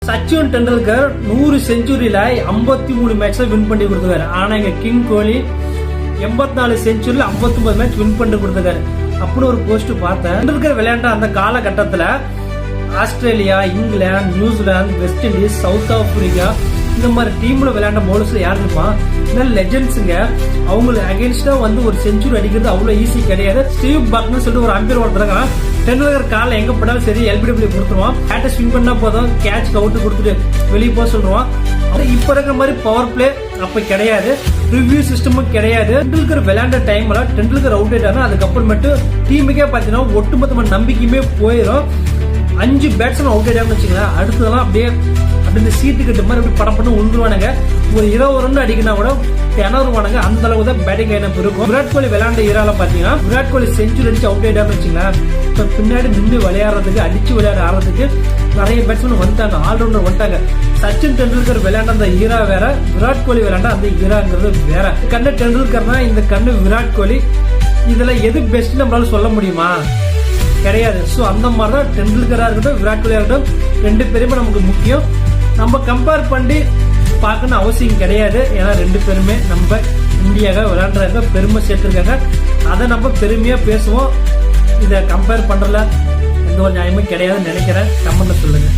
சச்சின் டெண்டுல்கர் 100 செஞ்சுரியில 53 மேட்ச்ல வின் பண்ணி கொடுத்தாரு. ஆனா இங்க கிங் கோலி 84 செஞ்சுரியில 59 மேட்ச் வின் பண்ணி கொடுத்தாரு. அப்படி ஒரு போஸ்ட் பார்த்தேன். டெண்டுல்கர் விளையாண்ட அந்த காலகட்டத்துல Australia, England, New Zealand, west Indies, south Africa இந்த மாதிரி டீம்ல விளையாண்ட பவுலர்ஸ்ல யாரு இருப்பா? லெஜெண்ட்ஸுங்க. அவங்களுக்கு அகேன்ஸ்டா ஒரு செஞ்சுரி அடிக்கிறது அவ்வளவு ஈஸி கிடையாது. ஸ்டீவ் பக்னு சொல்லிட்டு ஒரு அம்பையர் ஒருத்தருங்க டெண்டுல்கர் கால எங்க பட்டாலும் சரி எல்பிடபிள்யூ கொடுத்துருவான். பேட்டை ஸ்விங் பண்ணா போதும், கேட்ச் அவுட் கொடுத்துட்டு வெளியே போக சொல்லுவான். இப்ப இருக்கிற மாதிரி பவர் பிளே அப்ப கிடையாது, ரிவ்யூ சிஸ்டமும் கிடையாது. டெண்டுல்கர் விளையாண்ட டைம்ல டெண்டுல்கர் அவுட் ஆயிட்டாருன்னா அதுக்கப்புறமேட்டு டீமுக்கே பாத்தீங்கன்னா ஒட்டுமொத்தமான நம்பிக்கையுமே போயிடும். 5 பேட்ஸ்மேன் அவுட் ஆயிட்டாங்கன்னு வச்சுக்கலாம், அடுத்ததெல்லாம் அப்படியே இந்த சீட்டு கட்டு மாதிரி அப்படி படம் பண்ணி உழுந்துருவானுங்க. ஒரு 20 ரன் அடிக்கனா கூட திணறுவானுங்க. அந்த அளவுக்கு தான் பேட்டிங் லைனப் இருக்கும். விராட் கோலி விளையாண்ட ஈரால பாத்தீங்கன்னா விராட் கோலி செஞ்சுரி அடிச்சு அவுட் ஆயிட்டான்னு வச்சுக்கலாம், இப்ப பின்னாடி நின்று விளையாடுறதுக்கு, அடிச்சு விளையாட ஆடுறதுக்கு நிறைய பேட்ஸ்மேன் வந்துட்டாங்க, ஆல்ரவுண்டர் வந்துட்டாங்க. சச்சின் டெண்டுல்கர் விளையாண்ட அந்த ஈரா வேற, விராட் கோலி விளையாண்ட அந்த ஈராங்கிறது வேற. கண்ணு டெண்டுல்கர்னா இந்த கண்ணு விராட் கோலி, இதுல எது பெஸ்ட் நம்மளால சொல்ல முடியுமா? கிடையாது. சோ அந்த மாதிரிதான் டெண்டுல்கரா இருக்கட்டும், விராட் கோலியா இருக்கட்டும், 2 பேருமே நமக்கு முக்கியம். நம்ம கம்பேர் பண்ணி பார்க்கணும் அவசியம் கிடையாது. ஏன்னா 2 பேருமே நம்ம இந்தியாவை விளையாடுறாங்க, பெருமை சேர்த்திருக்காங்க. அதை நம்ம பெருமையா பேசுவோம். இதை கம்பேர் பண்றதுல எந்த ஒரு நியாயமும் கிடையாதுன்னு நினைக்கிறேன். கமெண்ட்ல சொல்லுங்க.